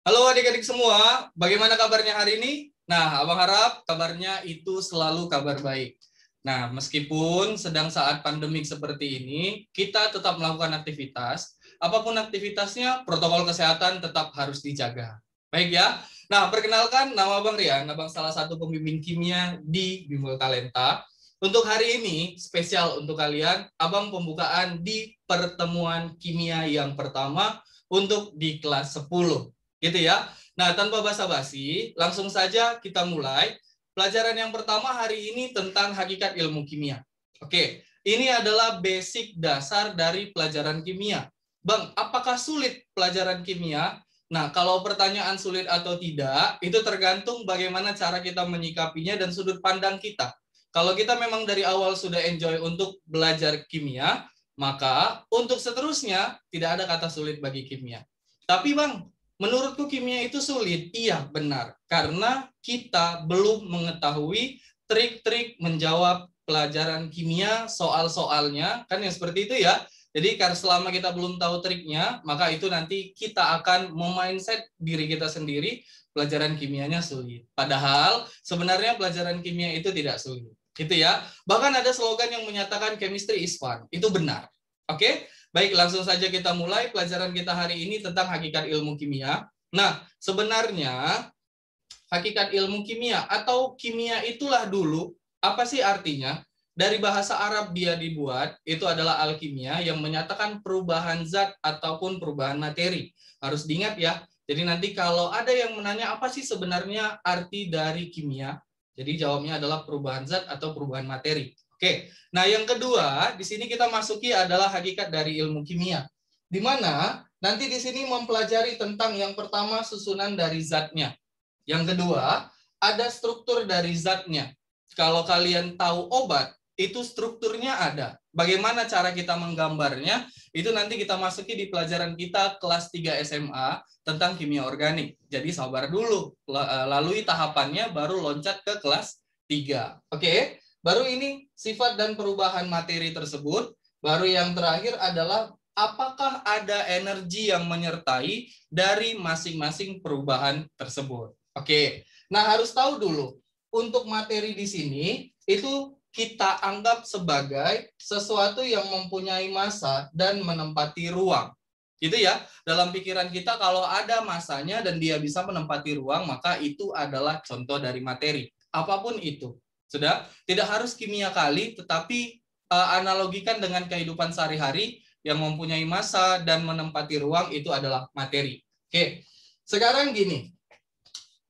Halo adik-adik semua, bagaimana kabarnya hari ini? Nah, Abang harap kabarnya itu selalu kabar baik. Nah, meskipun sedang saat pandemik seperti ini, kita tetap melakukan aktivitas. Apapun aktivitasnya, protokol kesehatan tetap harus dijaga. Baik ya. Nah, perkenalkan nama Abang Rian, Abang salah satu pembimbing kimia di Bimbel Talenta. Untuk hari ini, spesial untuk kalian, Abang pembukaan di pertemuan kimia yang pertama untuk di kelas 10. Gitu ya. Nah, tanpa basa-basi, langsung saja kita mulai. Pelajaran yang pertama hari ini tentang hakikat ilmu kimia. Oke, ini adalah basic dasar dari pelajaran kimia. Bang, apakah sulit pelajaran kimia? Nah, kalau pertanyaan sulit atau tidak, itu tergantung bagaimana cara kita menyikapinya dan sudut pandang kita. Kalau kita memang dari awal sudah enjoy untuk belajar kimia, maka untuk seterusnya tidak ada kata sulit bagi kimia. Tapi Bang, menurutku kimia itu sulit. Iya, benar. Karena kita belum mengetahui trik-trik menjawab pelajaran kimia, soal-soalnya, kan yang seperti itu ya. Jadi karena selama kita belum tahu triknya, maka itu nanti kita akan memindset diri kita sendiri, pelajaran kimianya sulit. Padahal sebenarnya pelajaran kimia itu tidak sulit. Gitu ya. Bahkan ada slogan yang menyatakan chemistry is fun. Itu benar. Oke? Baik, langsung saja kita mulai pelajaran kita hari ini tentang hakikat ilmu kimia. Nah, sebenarnya hakikat ilmu kimia atau kimia itulah dulu, apa sih artinya? Dari bahasa Arab dia dibuat, itu adalah alkimia yang menyatakan perubahan zat ataupun perubahan materi. Harus diingat ya. Jadi nanti kalau ada yang menanya apa sih sebenarnya arti dari kimia, jadi jawabnya adalah perubahan zat atau perubahan materi. Oke, nah yang kedua di sini kita masuki adalah hakikat dari ilmu kimia, di mana nanti di sini mempelajari tentang yang pertama susunan dari zatnya, yang kedua ada struktur dari zatnya. Kalau kalian tahu obat, itu strukturnya ada. Bagaimana cara kita menggambarnya, itu nanti kita masuki di pelajaran kita kelas 3 SMA tentang kimia organik. Jadi sabar dulu, lalui tahapannya baru loncat ke kelas 3. Oke? Baru ini sifat dan perubahan materi tersebut. Baru yang terakhir adalah apakah ada energi yang menyertai dari masing-masing perubahan tersebut. Oke, nah harus tahu dulu untuk materi di sini itu kita anggap sebagai sesuatu yang mempunyai massa dan menempati ruang. Gitu ya, dalam pikiran kita kalau ada massanya dan dia bisa menempati ruang, maka itu adalah contoh dari materi. Apapun itu. Sudah, tidak harus kimia kali, tetapi analogikan dengan kehidupan sehari-hari yang mempunyai massa dan menempati ruang itu adalah materi. Oke, sekarang gini,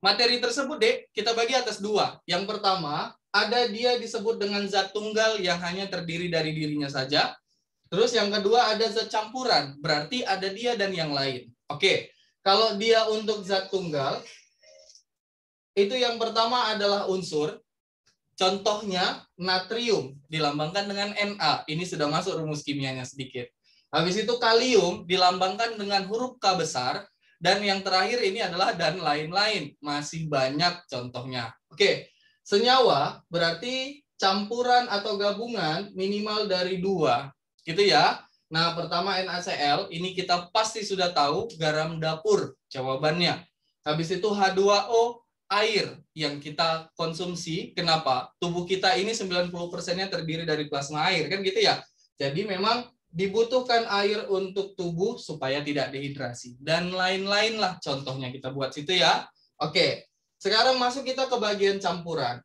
materi tersebut Dek, kita bagi atas dua. Yang pertama, ada dia disebut dengan zat tunggal yang hanya terdiri dari dirinya saja. Terus yang kedua ada zat campuran, berarti ada dia dan yang lain. Oke, kalau dia untuk zat tunggal, itu yang pertama adalah unsur. Contohnya natrium dilambangkan dengan Na. Ini sudah masuk rumus kimianya sedikit. Habis itu kalium dilambangkan dengan huruf K besar. Dan yang terakhir ini adalah dan lain-lain. Masih banyak contohnya. Oke, senyawa berarti campuran atau gabungan minimal dari dua. Gitu ya. Nah, pertama NaCl, ini kita pasti sudah tahu garam dapur jawabannya. Habis itu H2O, air yang kita konsumsi. Kenapa? Tubuh kita ini 90%-nya terdiri dari plasma air, kan gitu ya. Jadi memang dibutuhkan air untuk tubuh supaya tidak dehidrasi. Dan lain-lain lah contohnya kita buat situ ya. Oke, sekarang masuk kita ke bagian campuran.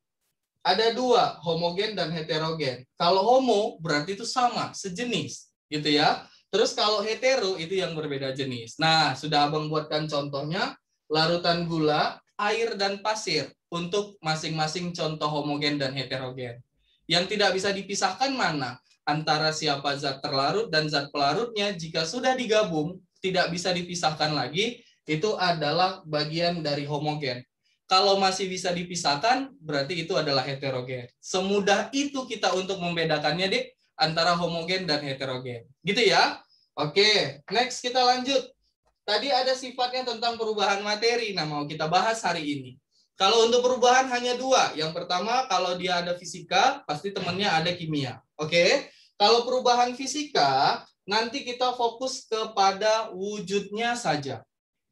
Ada dua, homogen dan heterogen. Kalau homo berarti itu sama, sejenis, gitu ya. Terus kalau hetero itu yang berbeda jenis. Nah, sudah Abang buatkan contohnya, larutan gula, air, dan pasir untuk masing-masing contoh homogen dan heterogen. Yang tidak bisa dipisahkan mana? Antara siapa zat terlarut dan zat pelarutnya jika sudah digabung, tidak bisa dipisahkan lagi, itu adalah bagian dari homogen. Kalau masih bisa dipisahkan, berarti itu adalah heterogen. Semudah itu kita untuk membedakannya, Dek, antara homogen dan heterogen. Gitu ya? Oke, next kita lanjut. Tadi ada sifatnya tentang perubahan materi. Nah, mau kita bahas hari ini. Kalau untuk perubahan hanya dua. Yang pertama, kalau dia ada fisika, pasti temannya ada kimia. Oke? Kalau perubahan fisika, nanti kita fokus kepada wujudnya saja.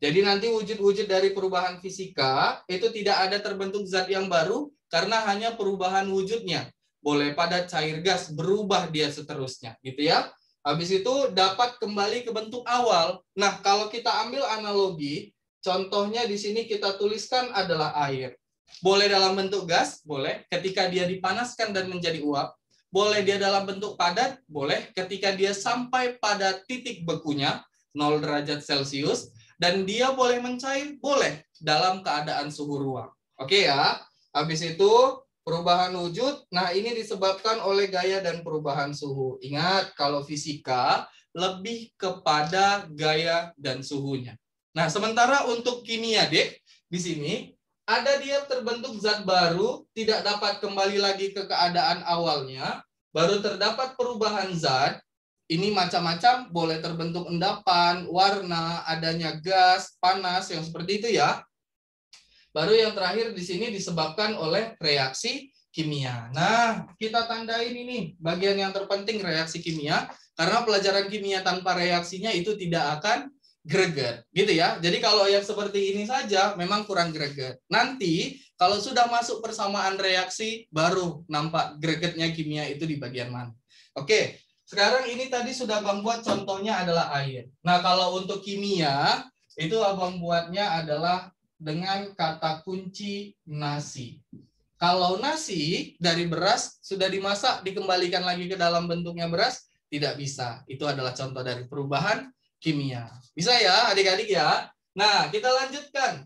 Jadi nanti wujud-wujud dari perubahan fisika itu tidak ada terbentuk zat yang baru karena hanya perubahan wujudnya. Boleh padat, cair, gas, berubah dia seterusnya, gitu ya. Habis itu dapat kembali ke bentuk awal. Nah, kalau kita ambil analogi, contohnya di sini kita tuliskan adalah air. Boleh dalam bentuk gas, boleh ketika dia dipanaskan dan menjadi uap. Boleh dia dalam bentuk padat, boleh ketika dia sampai pada titik bekunya, 0 derajat Celcius. Dan dia boleh mencair, boleh dalam keadaan suhu ruang. Oke ya. Habis itu perubahan wujud. Nah, ini disebabkan oleh gaya dan perubahan suhu. Ingat, kalau fisika lebih kepada gaya dan suhunya. Nah, sementara untuk kimia, Dek, di sini ada dia terbentuk zat baru, tidak dapat kembali lagi ke keadaan awalnya, baru terdapat perubahan zat. Ini macam-macam, boleh terbentuk endapan, warna, adanya gas, panas, yang seperti itu ya. Baru yang terakhir di sini disebabkan oleh reaksi kimia. Nah, kita tandain ini bagian yang terpenting reaksi kimia, karena pelajaran kimia tanpa reaksinya itu tidak akan greget, gitu ya. Jadi kalau yang seperti ini saja memang kurang greget. Nanti kalau sudah masuk persamaan reaksi, baru nampak gregetnya kimia itu di bagian mana. Oke. Sekarang ini tadi sudah Abang buat contohnya adalah air. Nah, kalau untuk kimia, itu Abang buatnya adalah dengan kata kunci nasi. Kalau nasi dari beras sudah dimasak, dikembalikan lagi ke dalam bentuknya beras, tidak bisa. Itu adalah contoh dari perubahan kimia. Bisa ya adik-adik ya? Nah, kita lanjutkan.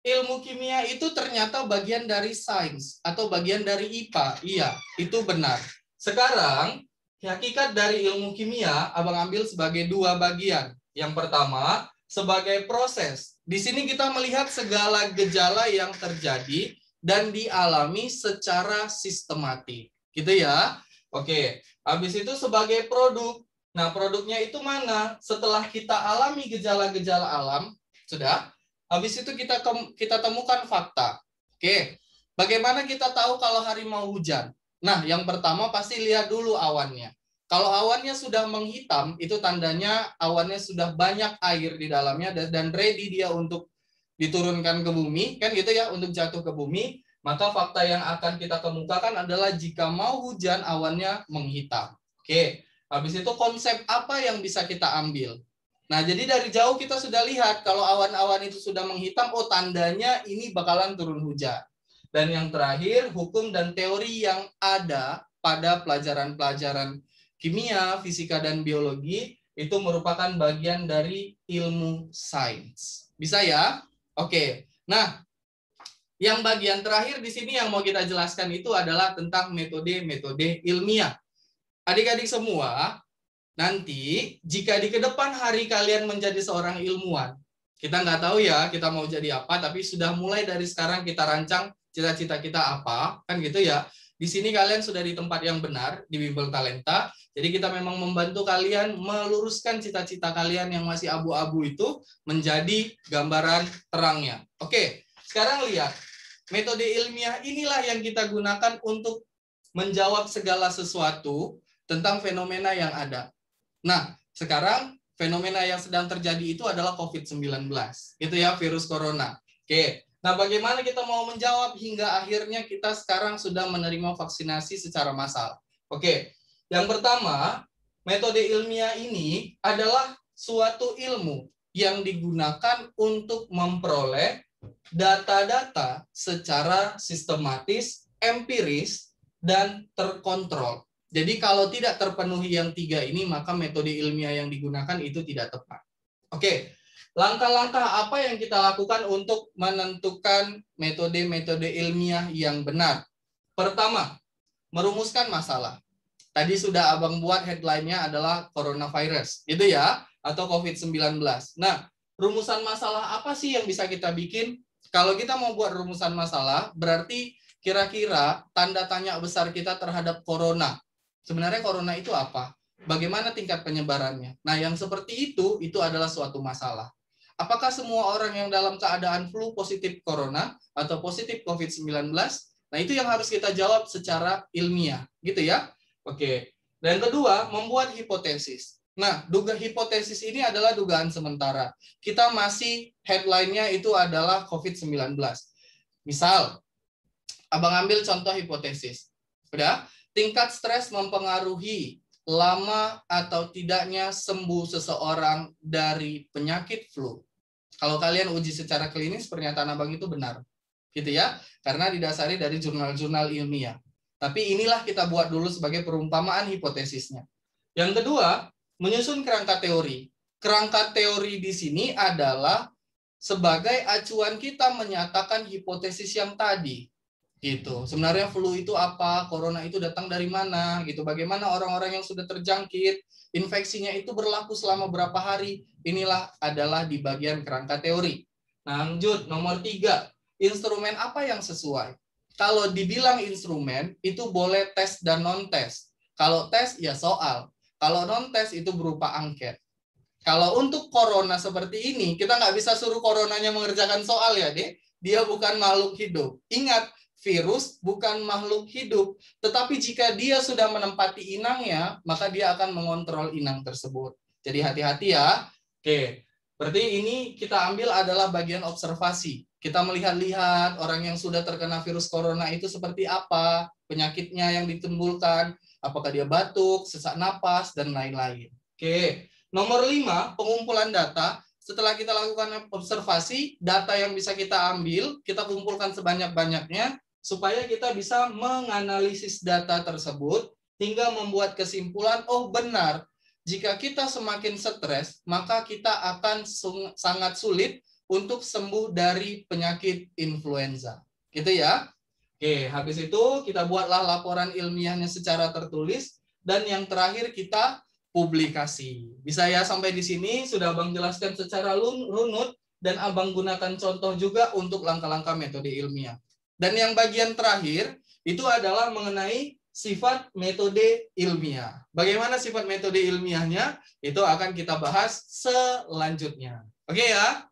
Ilmu kimia itu ternyata bagian dari sains atau bagian dari IPA. Iya, itu benar. Sekarang, hakikat dari ilmu kimia Abang ambil sebagai dua bagian. Yang pertama, sebagai proses. Di sini kita melihat segala gejala yang terjadi dan dialami secara sistematik. Gitu ya. Oke, habis itu sebagai produk. Nah, produknya itu mana? Setelah kita alami gejala-gejala alam, sudah. Habis itu kita temukan fakta. Oke, bagaimana kita tahu kalau hari mau hujan? Nah, yang pertama pasti lihat dulu awannya. Kalau awannya sudah menghitam, itu tandanya awannya sudah banyak air di dalamnya dan ready dia untuk diturunkan ke bumi, kan gitu ya, untuk jatuh ke bumi. Maka fakta yang akan kita kemukakan adalah jika mau hujan awannya menghitam. Oke, habis itu konsep apa yang bisa kita ambil? Nah, jadi dari jauh kita sudah lihat kalau awan-awan itu sudah menghitam, oh tandanya ini bakalan turun hujan. Dan yang terakhir, hukum dan teori yang ada pada pelajaran-pelajaran kimia, fisika, dan biologi itu merupakan bagian dari ilmu sains. Bisa ya? Oke. Nah, yang bagian terakhir di sini yang mau kita jelaskan itu adalah tentang metode-metode ilmiah. Adik-adik semua, nanti jika di kedepan hari kalian menjadi seorang ilmuwan, kita nggak tahu ya kita mau jadi apa, tapi sudah mulai dari sekarang kita rancang cita-cita kita apa, kan gitu ya. Di sini kalian sudah di tempat yang benar, di Bimbel Talenta. Jadi kita memang membantu kalian meluruskan cita-cita kalian yang masih abu-abu itu menjadi gambaran terangnya. Oke, sekarang lihat. Metode ilmiah inilah yang kita gunakan untuk menjawab segala sesuatu tentang fenomena yang ada. Nah, sekarang fenomena yang sedang terjadi itu adalah COVID-19. Itu ya, virus corona. Oke. Nah, bagaimana kita mau menjawab hingga akhirnya kita sekarang sudah menerima vaksinasi secara massal? Oke. Yang pertama, metode ilmiah ini adalah suatu ilmu yang digunakan untuk memperoleh data-data secara sistematis, empiris, dan terkontrol. Jadi kalau tidak terpenuhi yang tiga ini, maka metode ilmiah yang digunakan itu tidak tepat. Oke, langkah-langkah apa yang kita lakukan untuk menentukan metode-metode ilmiah yang benar? Pertama, merumuskan masalah. Tadi sudah Abang buat headline-nya adalah coronavirus, gitu ya, atau COVID-19. Nah, rumusan masalah apa sih yang bisa kita bikin? Kalau kita mau buat rumusan masalah, berarti kira-kira tanda tanya besar kita terhadap corona. Sebenarnya corona itu apa? Bagaimana tingkat penyebarannya? Nah, yang seperti itu adalah suatu masalah. Apakah semua orang yang dalam keadaan flu positif corona atau positif COVID-19? Nah, itu yang harus kita jawab secara ilmiah, gitu ya. Oke. Dan kedua, membuat hipotesis. Nah, hipotesis ini adalah dugaan sementara. Kita masih headline-nya itu adalah COVID-19. Misal, Abang ambil contoh hipotesis. Udah, tingkat stres mempengaruhi lama atau tidaknya sembuh seseorang dari penyakit flu. Kalau kalian uji secara klinis, pernyataan Abang itu benar. Gitu ya, karena didasari dari jurnal-jurnal ilmiah. Tapi inilah kita buat dulu sebagai perumpamaan hipotesisnya. Yang kedua, menyusun kerangka teori. Kerangka teori di sini adalah sebagai acuan kita menyatakan hipotesis yang tadi. Gitu. Sebenarnya flu itu apa? Corona itu datang dari mana? Gitu. Bagaimana orang-orang yang sudah terjangkit? Infeksinya itu berlaku selama berapa hari? Inilah adalah di bagian kerangka teori. Nah, lanjut. Nomor 3. Instrumen apa yang sesuai? Kalau dibilang instrumen, itu boleh tes dan non-tes. Kalau tes, ya soal. Kalau non-tes itu berupa angket. Kalau untuk corona seperti ini, kita nggak bisa suruh coronanya mengerjakan soal ya, Dek. Dia bukan makhluk hidup. Ingat, virus bukan makhluk hidup. Tetapi jika dia sudah menempati inangnya, maka dia akan mengontrol inang tersebut. Jadi hati-hati ya. Oke, berarti ini kita ambil adalah bagian observasi. Kita melihat-lihat orang yang sudah terkena virus corona itu seperti apa, penyakitnya yang ditimbulkan, apakah dia batuk, sesak napas, dan lain-lain. Oke, nomor 5, pengumpulan data. Setelah kita lakukan observasi, data yang bisa kita ambil, kita kumpulkan sebanyak-banyaknya, supaya kita bisa menganalisis data tersebut, hingga membuat kesimpulan, oh benar, jika kita semakin stres, maka kita akan sangat sulit untuk sembuh dari penyakit influenza. Gitu ya. Oke, habis itu kita buatlah laporan ilmiahnya secara tertulis, dan yang terakhir kita publikasi. Bisa ya sampai di sini sudah Abang jelaskan secara runut, dan Abang gunakan contoh juga untuk langkah-langkah metode ilmiah. Dan yang bagian terakhir itu adalah mengenai sifat metode ilmiah. Bagaimana sifat metode ilmiahnya? Itu akan kita bahas selanjutnya. Oke ya?